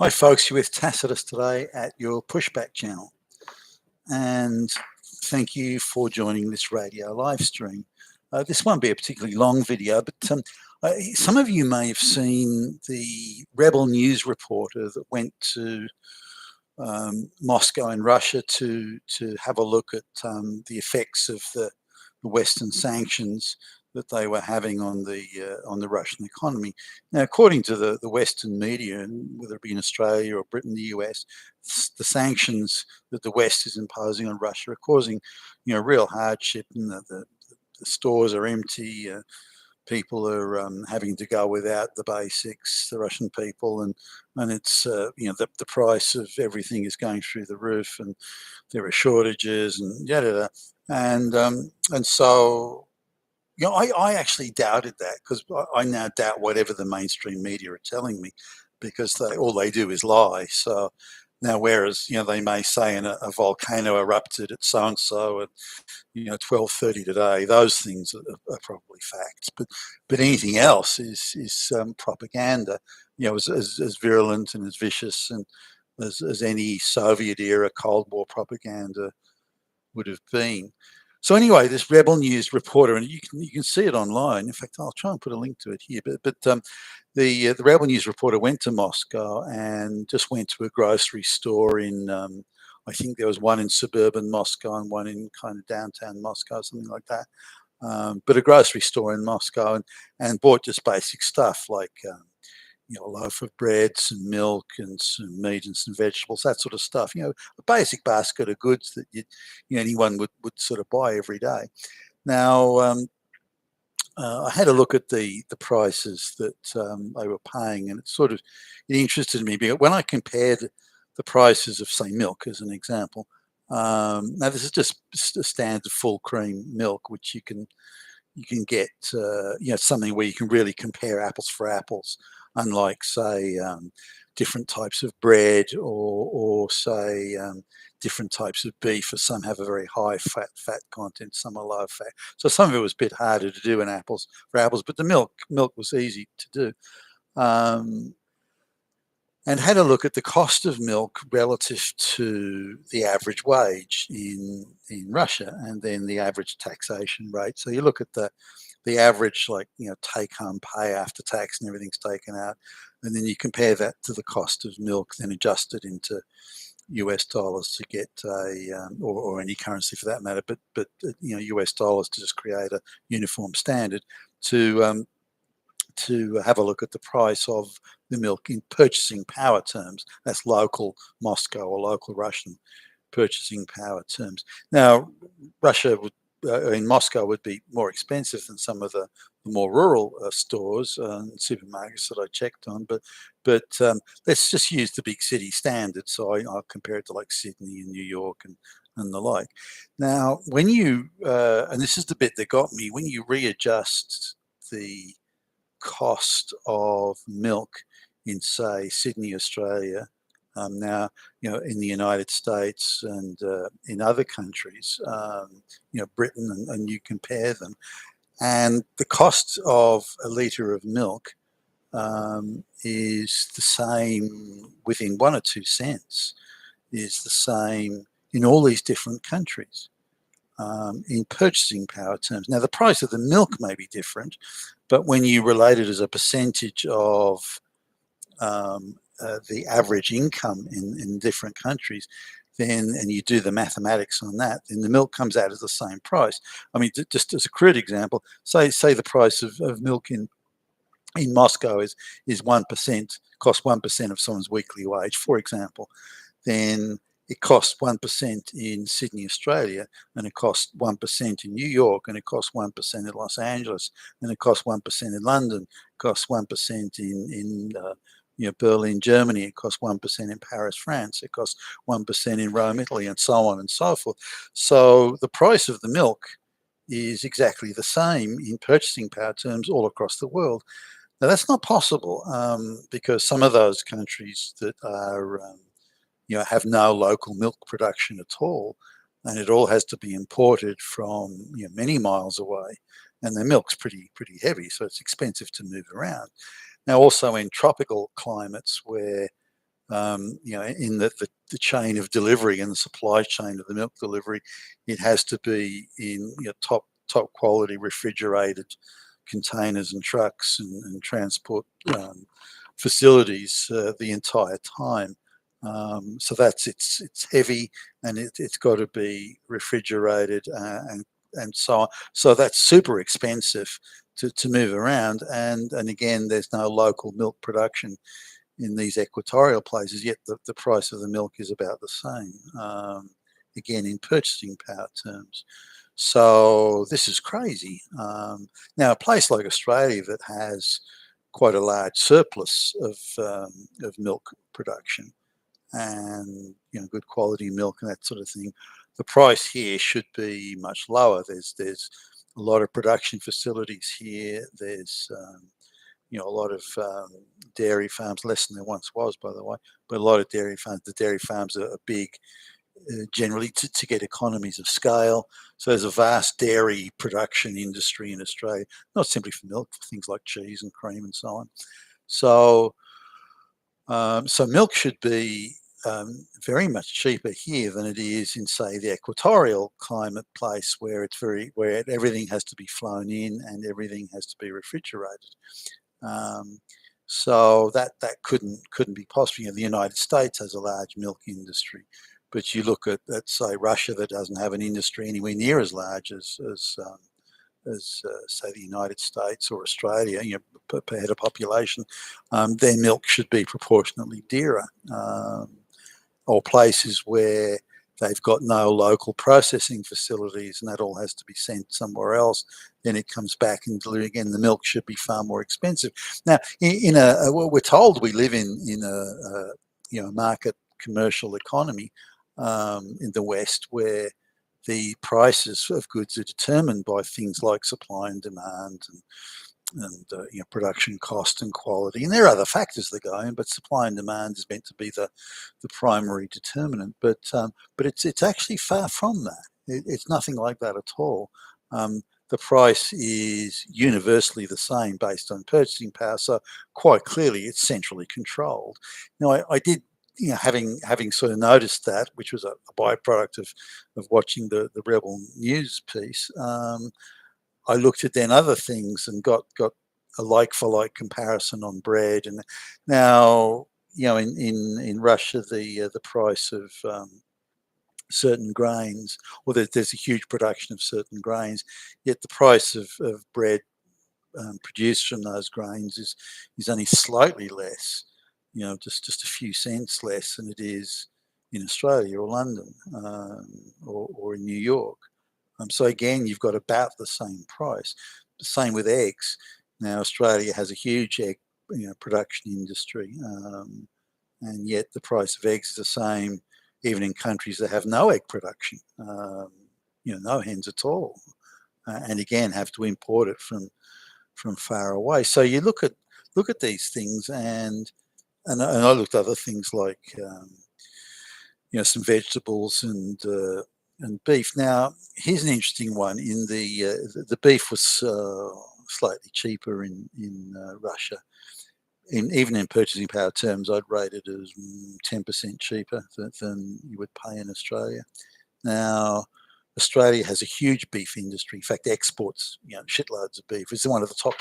Hi folks, you're with Tacitus today at your Pushback channel, and thank you for joining this radio live stream. This won't be a particularly long video, but some of you may have seen the rebel news reporter that went to Moscow in Russia to have a look at the effects of the Western sanctions that they were having on the Russian economy. Now, according to the Western media, and whether it be in Australia or Britain, the US, the sanctions that the West is imposing on Russia are causing, real hardship, and the stores are empty. People are having to go without the basics, the Russian people, and it's the price of everything is going through the roof, and there are shortages and yada, and so I actually doubted that, because I now doubt whatever the mainstream media are telling me, because all they do is lie. So now, whereas they may say a volcano erupted at so and so at 12:30 today, those things are probably facts. But anything else is propaganda. As virulent and as vicious and as any Soviet era Cold War propaganda would have been. So anyway, this Rebel News reporter, and you can see it online. In fact, I'll try and put a link to it here. But the Rebel News reporter went to Moscow and just went to a grocery store in I think there was one in suburban Moscow and one in kind of downtown Moscow, something like that. But a grocery store in Moscow, and bought just basic stuff like a loaf of bread, some milk, and some meat and some vegetables, that sort of stuff. A basic basket of goods that anyone would sort of buy every day. Now, I had a look at the prices that they were paying, and it interested me, because when I compared the prices of, say, milk as an example. Now, this is just a standard full cream milk, which you can get something where you can really compare apples for apples, unlike, say, different types of bread, or say different types of beef. For some have a very high fat content, some are low fat. So some of it was a bit harder to do in apples for apples, but the milk was easy to do. And had a look at the cost of milk relative to the average wage in Russia, and then the average taxation rate. So you look at the average, like, take-home pay after tax and everything's taken out, and then you compare that to the cost of milk, then adjust it into US dollars to get or any currency for that matter, but US dollars to just create a uniform standard to have a look at the price of the milk in purchasing power terms. That's local Moscow or local Russian purchasing power terms. Now, Russia in Moscow would be more expensive than some of the more rural stores and supermarkets that I checked on, but let's just use the big city standard. So I'll compare it to like Sydney and New York and the like. Now, when you and this is the bit that got me, when you readjust the cost of milk in, say, Sydney, Australia, now, in the United States and in other countries, Britain, and you compare them, and the cost of a litre of milk is the same within 1 or 2 cents, is the same in all these different countries. In purchasing power terms. Now, the price of the milk may be different, but when you relate it as a percentage of the average income in different countries, then, and you do the mathematics on that, then the milk comes out as the same price. I mean, just as a crude example, say the price of milk in Moscow is 1%, costs 1% of someone's weekly wage, for example, then it costs 1% in Sydney, Australia, and it costs 1% in New York, and it costs 1% in Los Angeles, and it costs 1% in London, it costs 1% in Berlin, Germany, it costs 1% in Paris, France, it costs 1% in Rome, Italy, and so on and so forth. So the price of the milk is exactly the same in purchasing power terms all across the world. Now, that's not possible because some of those countries that are have no local milk production at all, and it all has to be imported from many miles away, and the milk's pretty heavy, so it's expensive to move around. Now, also in tropical climates where in the chain of delivery and the supply chain of the milk delivery, it has to be in top quality refrigerated containers and trucks and transport facilities the entire time. So it's heavy, and it's got to be refrigerated and so on. So that's super expensive to move around, and again, there's no local milk production in these equatorial places, yet the price of the milk is about the same, again, in purchasing power terms. So this is crazy. Now, a place like Australia that has quite a large surplus of milk production and good quality milk and that sort of thing, the price here should be much lower. There's a lot of production facilities here. There's a lot of dairy farms, less than there once was, by the way, but a lot of dairy farms. The dairy farms are big, generally to get economies of scale. So there's a vast dairy production industry in Australia, not simply for milk, for things like cheese and cream and so on. So milk should be very much cheaper here than it is in, say, the equatorial climate place, where everything has to be flown in and everything has to be refrigerated. So that couldn't be possible. The United States has a large milk industry, but you look at say Russia, that doesn't have an industry anywhere near as large as say the United States or Australia, per head of population. Their milk should be proportionately dearer. Or places where they've got no local processing facilities and that all has to be sent somewhere else, then it comes back and again the milk should be far more expensive. Now, we're told we live in a market commercial economy in the West, where the prices of goods are determined by things like supply and demand and production cost and quality, and there are other factors that go in, but supply and demand is meant to be the primary determinant. But it's actually far from that. It's nothing like that at all. The price is universally the same based on purchasing power, so quite clearly it's centrally controlled. Now, I did, having sort of noticed that, which was a byproduct of watching the Rebel News piece. I looked at then other things and got a like for like comparison on bread. And now, in Russia, the price of certain grains, or there's a huge production of certain grains, yet the price of bread produced from those grains is only slightly less, just a few cents less than it is in Australia or London, or in New York. So again, you've got about the same price. The same with eggs. Now, Australia has a huge egg production industry, and yet the price of eggs is the same even in countries that have no egg production, no hens at all, and again have to import it from far away. So you look at these things, and I looked at other things like some vegetables and beef. Now, here's an interesting one. In the beef was slightly cheaper in Russia. Even in purchasing power terms, I'd rate it as 10% cheaper than you would pay in Australia. Now, Australia has a huge beef industry. In fact, exports shitloads of beef. It's one of the top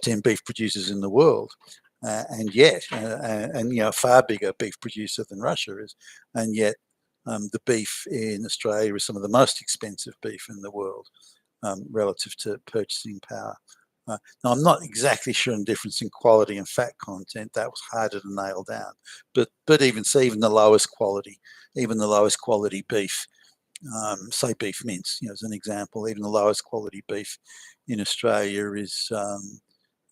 10 beef producers in the world, and yet, a far bigger beef producer than Russia is, and yet the beef in Australia is some of the most expensive beef in the world relative to purchasing power. Now, I'm not exactly sure on the difference in quality and fat content. That was harder to nail down. But even the lowest quality, beef, say beef mince, as an example, even the lowest quality beef in Australia seems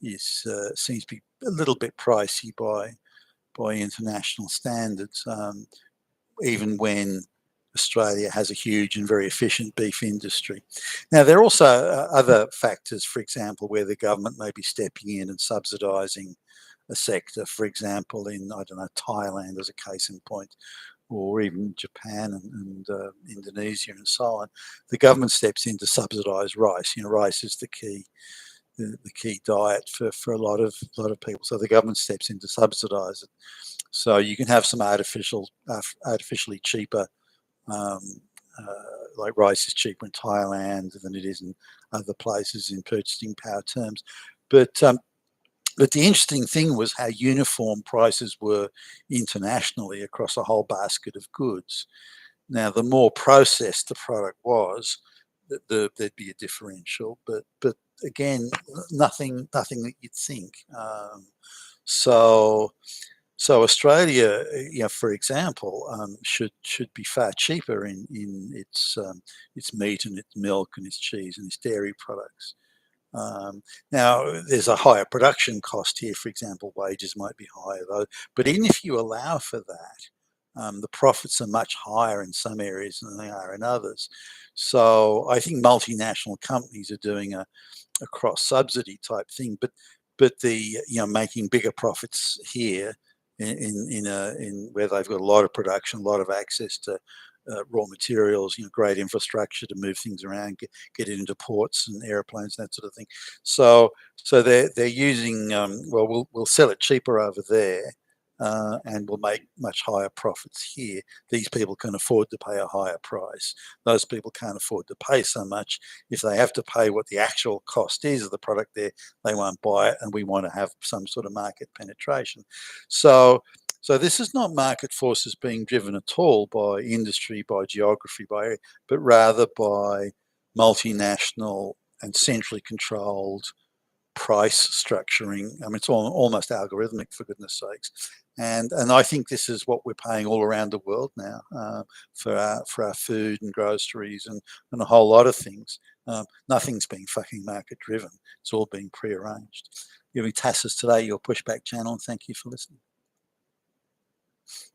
to be a little bit pricey by international standards, even when Australia has a huge and very efficient beef industry. Now, there are also other factors, for example, where the government may be stepping in and subsidising a sector. For example, in, Thailand as a case in point, or even Japan and Indonesia and so on, the government steps in to subsidise rice. Rice is the key diet for a lot of people. So the government steps in to subsidise it. So you can have some artificially cheaper, um, like rice is cheaper in Thailand than it is in other places in purchasing power terms. But the interesting thing was how uniform prices were internationally across a whole basket of goods. Now, the more processed the product was, there'd be a differential, but again, nothing that you'd think. So so Australia, for example, should be far cheaper in its meat and its milk and its cheese and its dairy products. Now, there's a higher production cost here. For example, wages might be higher though. But even if you allow for that, the profits are much higher in some areas than they are in others. So I think multinational companies are doing a cross subsidy type thing, but the making bigger profits here in where they've got a lot of production, a lot of access to raw materials, great infrastructure to move things around, get it into ports and airplanes, that sort of thing. So they're using well, we'll sell it cheaper over there. And we'll make much higher profits here. These people can afford to pay a higher price. Those people can't afford to pay so much. If they have to pay what the actual cost is of the product there, they won't buy it, and we want to have some sort of market penetration. So this is not market forces being driven at all by industry, by geography, but rather by multinational and centrally controlled price structuring. I mean, it's almost algorithmic, for goodness sakes. And I think this is what we're paying all around the world now for our food and groceries and a whole lot of things. Nothing's being fucking market driven. It's all being prearranged. You'll be Tassis today, your pushback channel, and thank you for listening.